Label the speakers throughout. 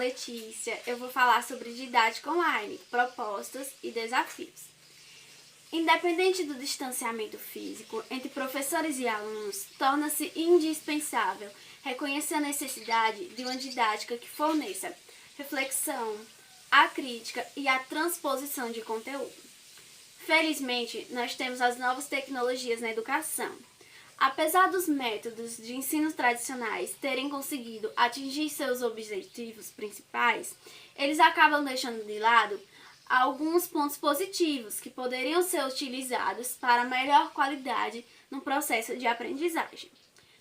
Speaker 1: Letícia. Eu vou falar sobre didática online, propostas e desafios. Independente do distanciamento físico entre professores e alunos, torna-se indispensável reconhecer a necessidade de uma didática que forneça reflexão, a crítica e a transposição de conteúdo. Felizmente, nós temos as novas tecnologias na educação. Apesar dos métodos de ensino tradicionais terem conseguido atingir seus objetivos principais, eles acabam deixando de lado alguns pontos positivos que poderiam ser utilizados para melhor qualidade no processo de aprendizagem.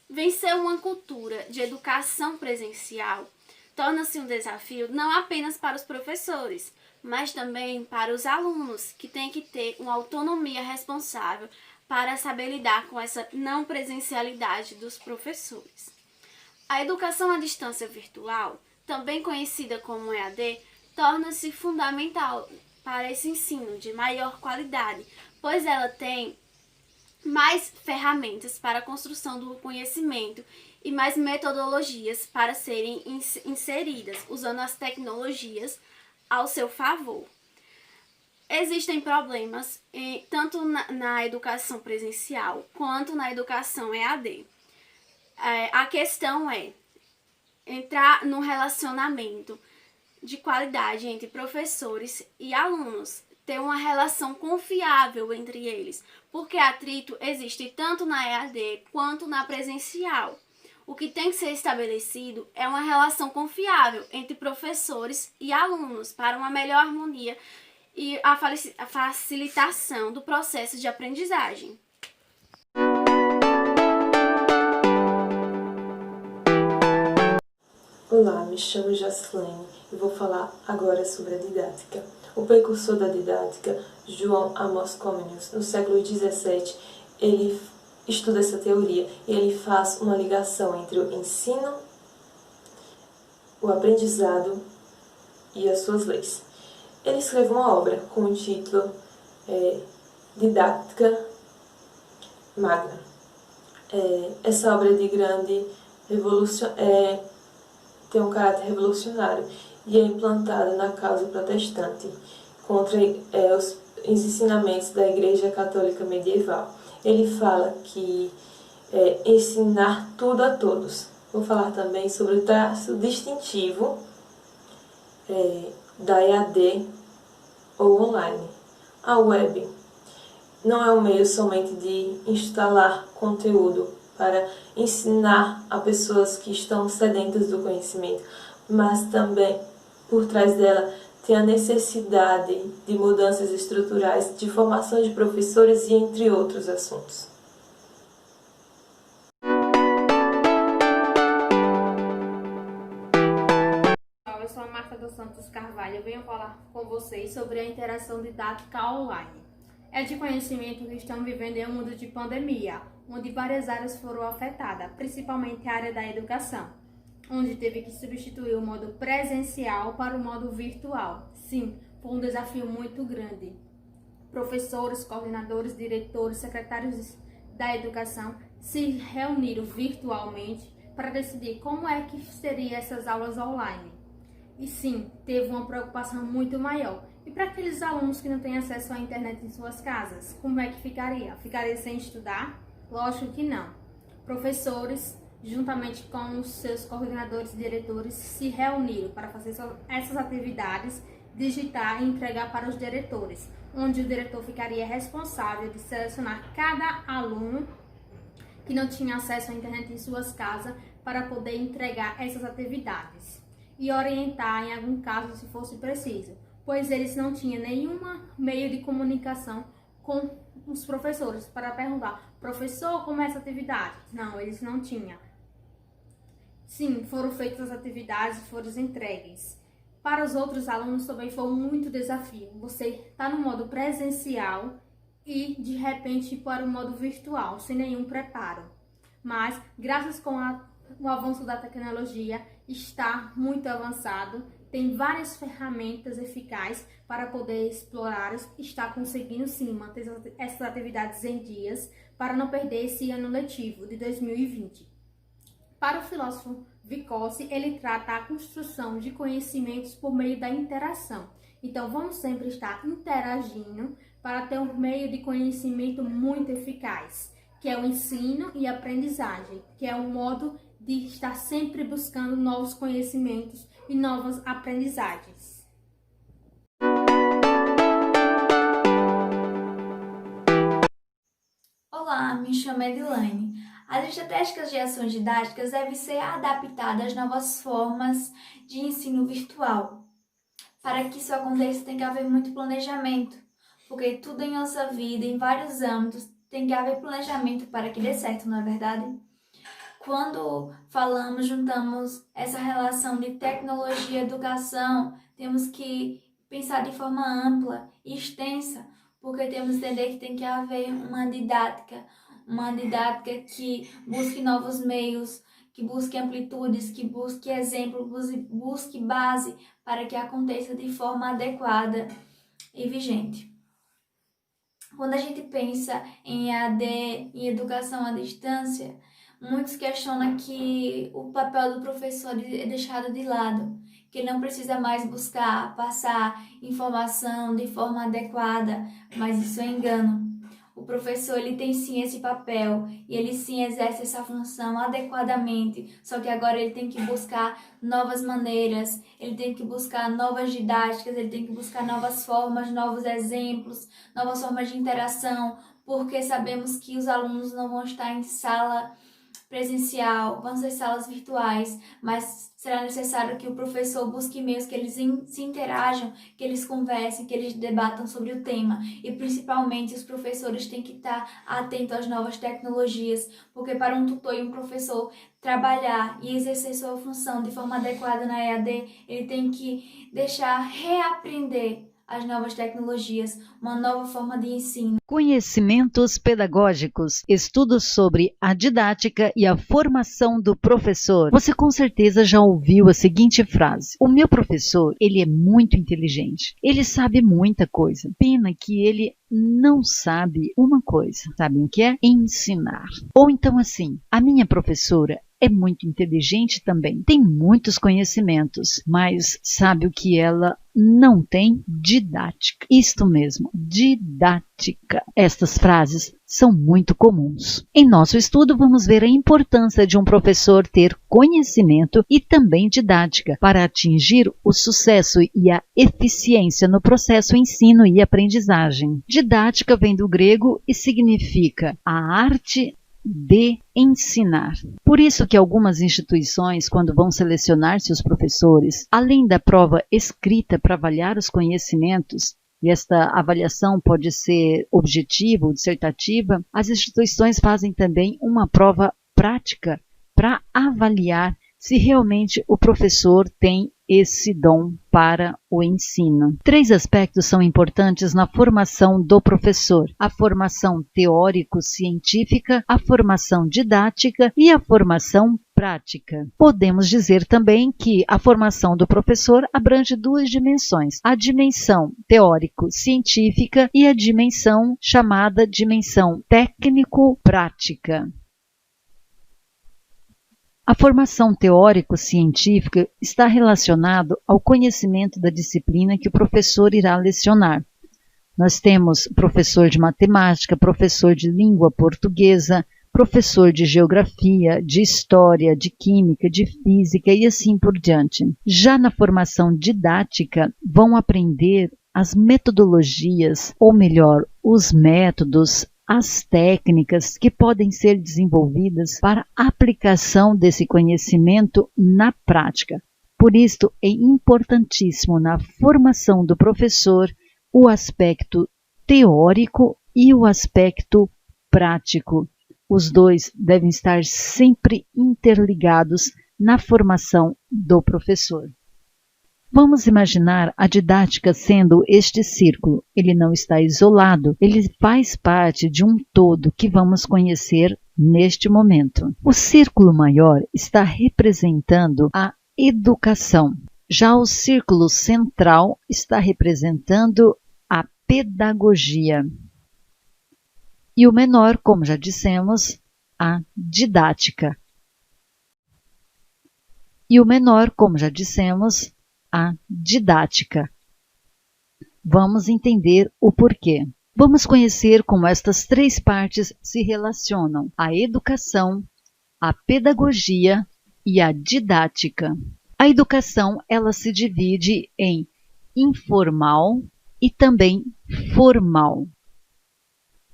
Speaker 1: Vencer uma cultura de educação presencial torna-se um desafio não apenas para os professores, mas também para os alunos, que têm que ter uma autonomia responsável para saber lidar com essa não presencialidade dos professores. A educação à distância virtual, também conhecida como EAD, torna-se fundamental para esse ensino de maior qualidade, pois ela tem mais ferramentas para a construção do conhecimento e mais metodologias para serem inseridas, usando as tecnologias ao seu favor. Existem problemas tanto na educação presencial quanto na educação EAD. A questão é entrar num relacionamento de qualidade entre professores e alunos, ter uma relação confiável entre eles, porque atrito existe tanto na EAD quanto na presencial. O que tem que ser estabelecido é uma relação confiável entre professores e alunos para uma melhor harmonia e a facilitação do processo de aprendizagem.
Speaker 2: Olá, me chamo Jaslene e vou falar agora sobre a didática. O precursor da didática, João Amos Comenius, no século XVII, ele estuda essa teoria e ele faz uma ligação entre o ensino, o aprendizado e as suas leis. Ele escreveu uma obra com o título Didática Magna. Essa obra é de grande tem um caráter revolucionário e é implantada na causa protestante contra os ensinamentos da Igreja Católica Medieval. Ele fala que ensinar tudo a todos. Vou falar também sobre o traço distintivo da EAD ou online. A web não é um meio somente de instalar conteúdo para ensinar a pessoas que estão sedentas do conhecimento, mas também por trás dela tem a necessidade de mudanças estruturais, de formação de professores e entre outros assuntos.
Speaker 3: Eu sou a Marta dos Santos Carvalho, eu venho falar com vocês sobre a interação didática online. É de conhecimento que estamos vivendo em um mundo de pandemia, onde várias áreas foram afetadas, principalmente a área da educação, onde teve que substituir o modo presencial para o modo virtual. Sim, foi um desafio muito grande. Professores, coordenadores, diretores, secretários da educação se reuniram virtualmente para decidir como é que seriam essas aulas online. E sim, teve uma preocupação muito maior. E para aqueles alunos que não têm acesso à internet em suas casas, como é que ficaria? Ficaria sem estudar? Lógico que não. Professores, juntamente com os seus coordenadores e diretores, se reuniram para fazer essas atividades, digitar e entregar para os diretores, onde o diretor ficaria responsável de selecionar cada aluno que não tinha acesso à internet em suas casas para poder entregar essas atividades e orientar em algum caso se fosse preciso, pois eles não tinham nenhum meio de comunicação com os professores para perguntar: professor, como é essa atividade? Não, eles não tinham. Sim, foram feitas as atividades e foram entregues. Para os outros alunos também foi muito desafio. Você está no modo presencial e de repente ir para o modo virtual, sem nenhum preparo. Mas, graças ao avanço da tecnologia, está muito avançado, tem várias ferramentas eficazes para poder explorar, está conseguindo sim manter essas atividades em dias para não perder esse ano letivo de 2020. Para o filósofo Vygotsky, ele trata a construção de conhecimentos por meio da interação. Então, vamos sempre estar interagindo para ter um meio de conhecimento muito eficaz, que é o ensino e aprendizagem, que é um modo de estar sempre buscando novos conhecimentos e novas aprendizagens.
Speaker 4: Olá, me chamo Edilane. As estratégias de ações didáticas devem ser adaptadas às novas formas de ensino virtual. Para que isso aconteça, tem que haver muito planejamento, porque tudo em nossa vida, em vários âmbitos, tem que haver planejamento para que dê certo, não é verdade? Quando juntamos essa relação de tecnologia e educação, temos que pensar de forma ampla e extensa, porque temos que entender que tem que haver uma didática que busque novos meios, que busque amplitudes, que busque exemplo, busque base para que aconteça de forma adequada e vigente. Quando a gente pensa em EAD, em educação à distância, muitos questionam que o papel do professor é deixado de lado, que ele não precisa mais passar informação de forma adequada, mas isso é engano. O professor, ele tem sim esse papel e ele sim exerce essa função adequadamente, só que agora ele tem que buscar novas maneiras, ele tem que buscar novas didáticas, ele tem que buscar novas formas, novos exemplos, novas formas de interação, porque sabemos que os alunos não vão estar em sala presencial, vão ser salas virtuais, mas será necessário que o professor busque meios que eles se interajam, que eles conversem, que eles debatam sobre o tema. E principalmente os professores têm que estar atentos às novas tecnologias, porque para um tutor e um professor trabalhar e exercer sua função de forma adequada na EAD, ele tem que reaprender as novas tecnologias, uma nova forma de ensino.
Speaker 5: Conhecimentos pedagógicos, estudos sobre a didática e a formação do professor. Você com certeza já ouviu a seguinte frase: o meu professor, ele é muito inteligente, ele sabe muita coisa, pena que ele não sabe uma coisa. Sabem o que é? Ensinar. Ou então assim, a minha professora é muito inteligente também, tem muitos conhecimentos, mas sabe o que ela não tem? Didática. Isto mesmo, didática. Estas frases são muito comuns. Em nosso estudo, vamos ver a importância de um professor ter conhecimento e também didática para atingir o sucesso e a eficiência no processo ensino e aprendizagem. Didática vem do grego e significa a arte de ensinar. Por isso que algumas instituições, quando vão selecionar seus professores, além da prova escrita para avaliar os conhecimentos, e esta avaliação pode ser objetiva ou dissertativa, as instituições fazem também uma prova prática para avaliar se realmente o professor tem esse dom para o ensino. 3 aspectos são importantes na formação do professor: a formação teórico-científica, a formação didática e a formação prática. Podemos dizer também que a formação do professor abrange 2 dimensões: a dimensão teórico-científica e a dimensão chamada dimensão técnico-prática. A formação teórico-científica está relacionada ao conhecimento da disciplina que o professor irá lecionar. Nós temos professor de matemática, professor de língua portuguesa, professor de geografia, de história, de química, de física e assim por diante. Já na formação didática, vão aprender as metodologias, ou melhor, os métodos, as técnicas que podem ser desenvolvidas para a aplicação desse conhecimento na prática. Por isso, é importantíssimo na formação do professor o aspecto teórico e o aspecto prático. Os 2 devem estar sempre interligados na formação do professor. Vamos imaginar a didática sendo este círculo. Ele não está isolado, ele faz parte de um todo que vamos conhecer neste momento. O círculo maior está representando a educação. Já o círculo central está representando a pedagogia. E o menor, como já dissemos, a didática. E o menor, como já dissemos, a didática. Vamos entender o porquê. Vamos conhecer como estas três partes se relacionam: a educação, a pedagogia e a didática. A educação, ela se divide em informal e também formal.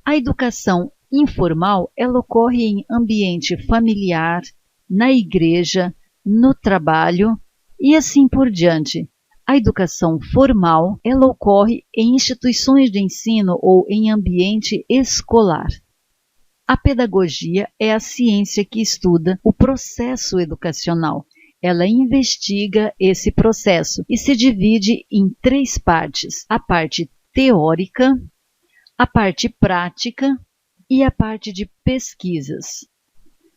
Speaker 5: A educação informal, ela ocorre em ambiente familiar, na igreja, no trabalho e assim por diante. A educação formal, ela ocorre em instituições de ensino ou em ambiente escolar. A pedagogia é a ciência que estuda o processo educacional. Ela investiga esse processo e se divide em três partes: a parte teórica, a parte prática e a parte de pesquisas.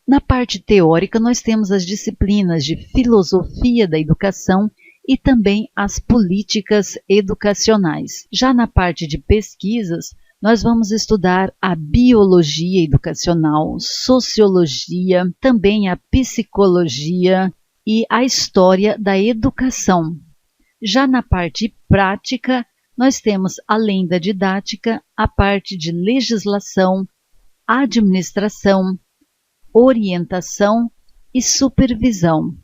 Speaker 5: Na parte teórica, nós temos as disciplinas de filosofia da educação e também as políticas educacionais. Já na parte de pesquisas, nós vamos estudar a biologia educacional, sociologia, também a psicologia e a história da educação. Já na parte prática, nós temos, além da didática, a parte de legislação, administração, orientação e supervisão.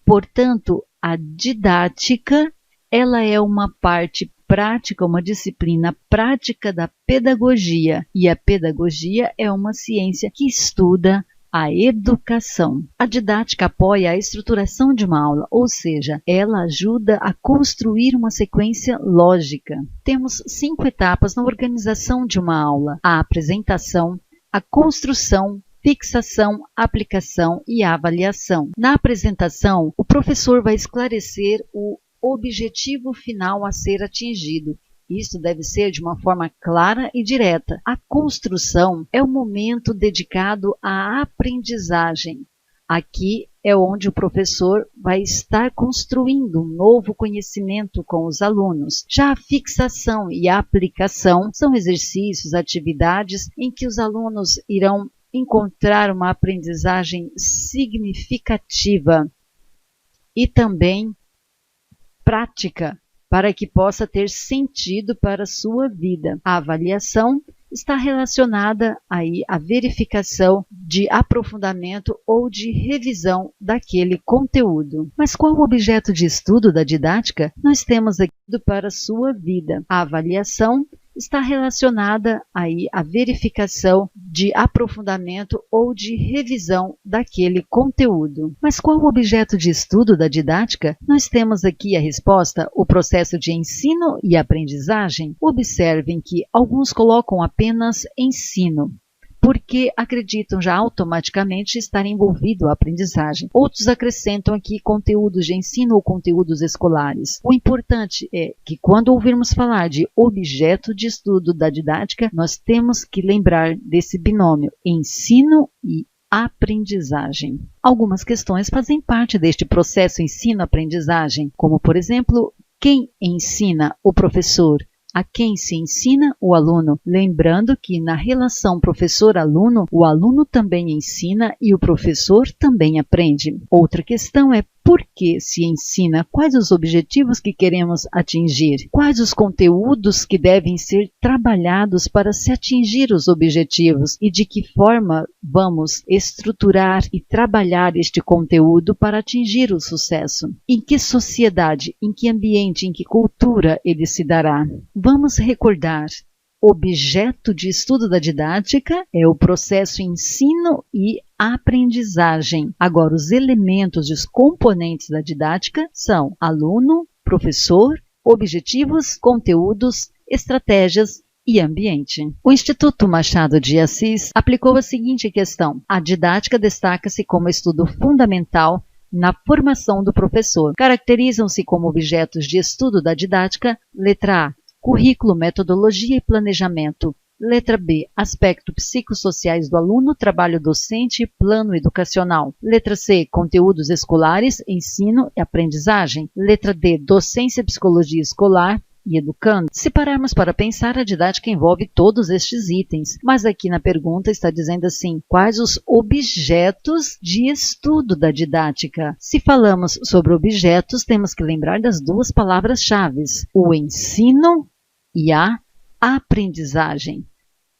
Speaker 5: Portanto, a didática, ela é uma parte prática, uma disciplina prática da pedagogia, e a pedagogia é uma ciência que estuda a educação. A didática apoia a estruturação de uma aula, ou seja, ela ajuda a construir uma sequência lógica. Temos 5 etapas na organização de uma aula: a apresentação, a construção, fixação, aplicação e avaliação. Na apresentação, o professor vai esclarecer o objetivo final a ser atingido. Isso deve ser de uma forma clara e direta. A construção é o momento dedicado à aprendizagem. Aqui é onde o professor vai estar construindo um novo conhecimento com os alunos. Já a fixação e a aplicação são exercícios, atividades em que os alunos irão encontrar uma aprendizagem significativa e também prática, para que possa ter sentido para a sua vida. A avaliação está relacionada aí à verificação de aprofundamento ou de revisão daquele conteúdo. Mas qual o objeto de estudo da didática? Nós temos aqui para a sua vida. A avaliação está relacionada aí à verificação de aprofundamento ou de revisão daquele conteúdo. Mas qual o objeto de estudo da didática? Nós temos aqui a resposta: o processo de ensino e aprendizagem. Observem que alguns colocam apenas ensino, porque acreditam já automaticamente estar envolvido a aprendizagem. Outros acrescentam aqui conteúdos de ensino ou conteúdos escolares. O importante é que quando ouvirmos falar de objeto de estudo da didática, nós temos que lembrar desse binômio ensino e aprendizagem. Algumas questões fazem parte deste processo ensino-aprendizagem, como por exemplo, quem ensina? O professor. A quem se ensina? O aluno. Lembrando que na relação professor-aluno, o aluno também ensina e o professor também aprende. Outra questão é por que se ensina? Quais os objetivos que queremos atingir? Quais os conteúdos que devem ser trabalhados para se atingir os objetivos? E de que forma vamos estruturar e trabalhar este conteúdo para atingir o sucesso? Em que sociedade, em que ambiente, em que cultura ele se dará? Vamos recordar. Objeto de estudo da didática é o processo ensino e aprendizagem. Agora, os elementos e os componentes da didática são aluno, professor, objetivos, conteúdos, estratégias e ambiente. O Instituto Machado de Assis aplicou a seguinte questão: a didática destaca-se como estudo fundamental na formação do professor. Caracterizam-se como objetos de estudo da didática: letra A, currículo, metodologia e planejamento. Letra B, aspecto psicossociais do aluno, trabalho docente e plano educacional. Letra C, conteúdos escolares, ensino e aprendizagem. Letra D, docência e psicologia escolar. e educando? Se pararmos para pensar, a didática envolve todos estes itens, mas aqui na pergunta está dizendo assim: quais os objetos de estudo da didática? Se falamos sobre objetos, temos que lembrar das duas palavras-chave: o ensino e a aprendizagem.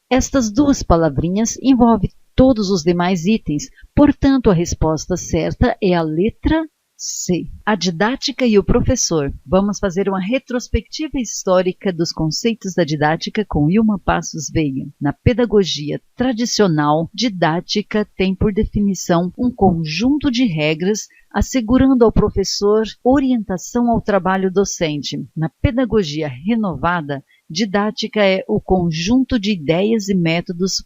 Speaker 5: Estas duas palavrinhas envolvem todos os demais itens, portanto, a resposta certa é a letra C. A didática e o professor. Vamos fazer uma retrospectiva histórica dos conceitos da didática com Ilma Passos Veiga. Na pedagogia tradicional, didática tem por definição um conjunto de regras assegurando ao professor orientação ao trabalho docente. Na pedagogia renovada, didática é o conjunto de ideias e métodos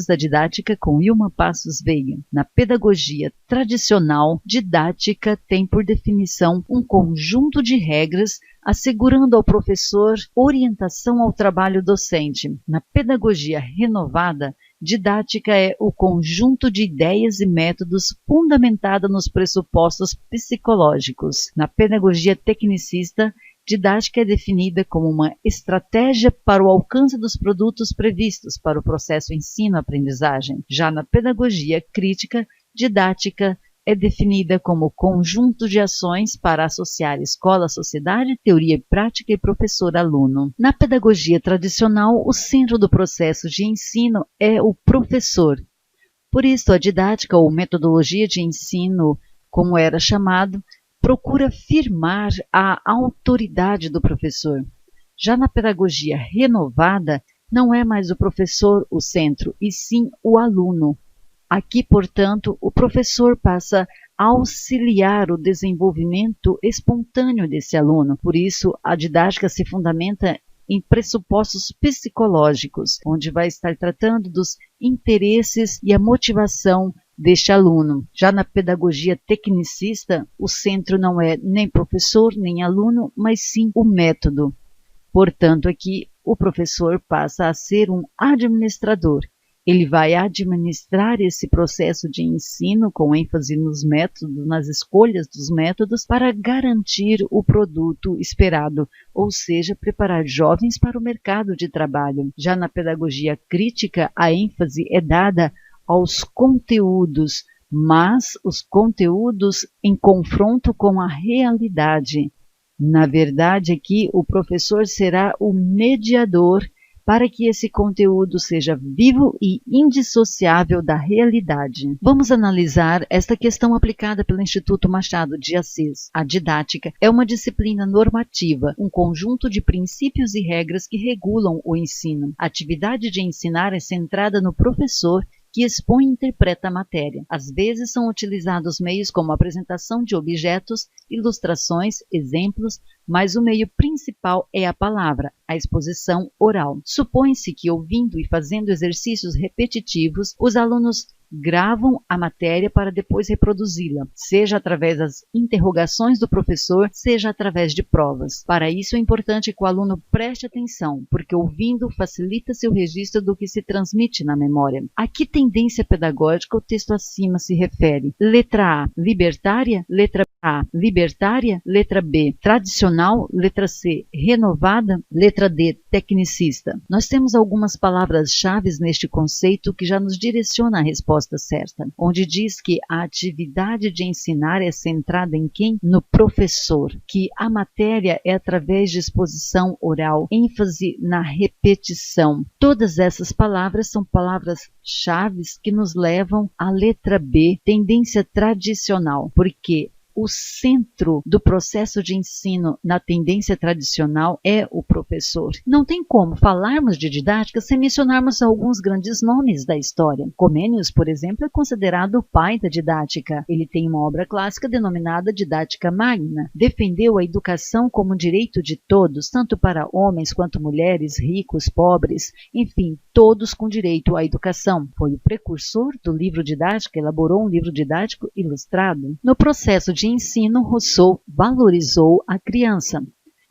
Speaker 5: da didática com Ilma Passos Veiga. Na pedagogia tradicional, didática tem por definição um conjunto de regras assegurando ao professor orientação ao trabalho docente. Na pedagogia renovada, didática é o conjunto de ideias e métodos fundamentada nos pressupostos psicológicos. Na pedagogia tecnicista, didática é definida como uma estratégia para o alcance dos produtos previstos para o processo ensino-aprendizagem. Já na pedagogia crítica, didática é definida como conjunto de ações para associar escola, sociedade, teoria prática e professor-aluno. Na pedagogia tradicional, o centro do processo de ensino é o professor. Por isso, a didática ou metodologia de ensino, como era chamado, procura firmar a autoridade do professor. Já na pedagogia renovada, não é mais o professor o centro, e sim o aluno. Aqui, portanto, o professor passa a auxiliar o desenvolvimento espontâneo desse aluno. Por isso, a didática se fundamenta em pressupostos psicológicos, onde vai estar tratando dos interesses e a motivação deste aluno. Já na pedagogia tecnicista, o centro não é nem professor, nem aluno, mas sim o método. Portanto, aqui o professor passa a ser um administrador. Ele vai administrar esse processo de ensino com ênfase nos métodos, nas escolhas dos métodos, para garantir o produto esperado, ou seja, preparar jovens para o mercado de trabalho. Já na pedagogia crítica, a ênfase é dada aos conteúdos, mas os conteúdos em confronto com a realidade. Na verdade, aqui o professor será o mediador para que esse conteúdo seja vivo e indissociável da realidade. Vamos analisar esta questão aplicada pelo Instituto Machado de Assis. A didática é uma disciplina normativa, um conjunto de princípios e regras que regulam o ensino. A atividade de ensinar é centrada no professor, que expõe e interpreta a matéria. Às vezes são utilizados meios como a apresentação de objetos, ilustrações, exemplos, mas o meio principal é a palavra, a exposição oral. Supõe-se que, ouvindo e fazendo exercícios repetitivos, os alunos gravam a matéria para depois reproduzi-la, seja através das interrogações do professor, seja através de provas. Para isso é importante que o aluno preste atenção, porque ouvindo facilita-se o registro do que se transmite na memória. A que tendência pedagógica o texto acima se refere? Letra A, libertária. Letra A, libertária. Letra B, tradicional. Letra C, renovada. Letra D, tecnicista. Nós temos algumas palavras-chave neste conceito que já nos direciona a resposta certa, onde diz que a atividade de ensinar é centrada em quem? No professor, que a matéria é através de exposição oral, ênfase na repetição. Todas essas palavras são palavras-chave que nos levam à letra B, tendência tradicional, porque o centro do processo de ensino na tendência tradicional é o professor. Não tem como falarmos de didática sem mencionarmos alguns grandes nomes da história. Comênios, por exemplo, é considerado o pai da didática. Ele tem uma obra clássica denominada Didática Magna. Defendeu a educação como um direito de todos, tanto para homens quanto mulheres, ricos, pobres, enfim, todos com direito à educação. Foi o precursor do livro didático, elaborou um livro didático ilustrado. No processo de ensino, Rousseau valorizou a criança.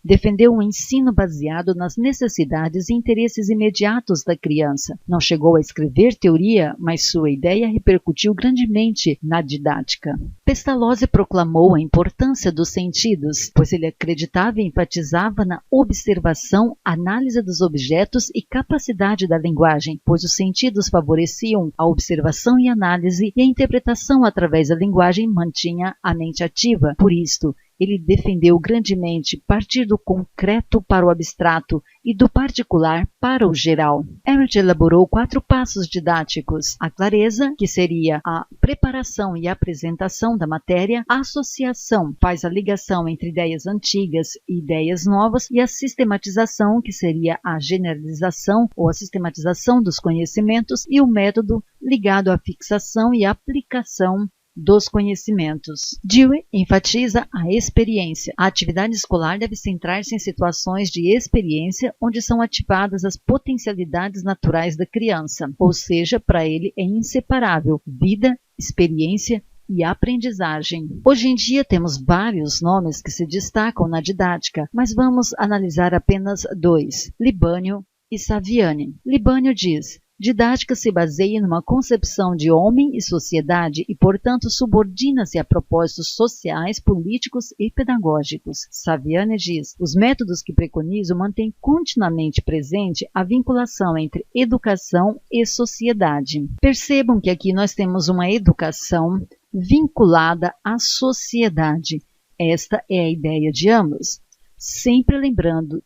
Speaker 5: Defendeu um ensino baseado nas necessidades e interesses imediatos da criança. Não chegou a escrever teoria, mas sua ideia repercutiu grandemente na didática. Pestalozzi proclamou a importância dos sentidos, pois ele acreditava e enfatizava na observação, análise dos objetos e capacidade da linguagem, pois os sentidos favoreciam a observação e análise, e a interpretação através da linguagem mantinha a mente ativa. Por isto, ele defendeu grandemente partir do concreto para o abstrato e do particular para o geral. Ehret elaborou 4 passos didáticos: a clareza, que seria a preparação e apresentação da matéria; a associação, faz a ligação entre ideias antigas e ideias novas; e a sistematização, que seria a generalização ou a sistematização dos conhecimentos; e o método, ligado à fixação e aplicação dos conhecimentos. Dewey enfatiza a experiência. A atividade escolar deve centrar-se em situações de experiência onde são ativadas as potencialidades naturais da criança, ou seja, para ele é inseparável vida, experiência e aprendizagem. Hoje em dia temos vários nomes que se destacam na didática, mas vamos analisar apenas 2, Libânio e Saviani. Libânio diz: didática se baseia numa concepção de homem e sociedade e, portanto, subordina-se a propósitos sociais, políticos e pedagógicos. Saviani diz: os métodos que preconizo mantêm continuamente presente a vinculação entre educação e sociedade. Percebam que aqui nós temos uma educação vinculada à sociedade. Esta é a ideia de ambos. Sempre lembrando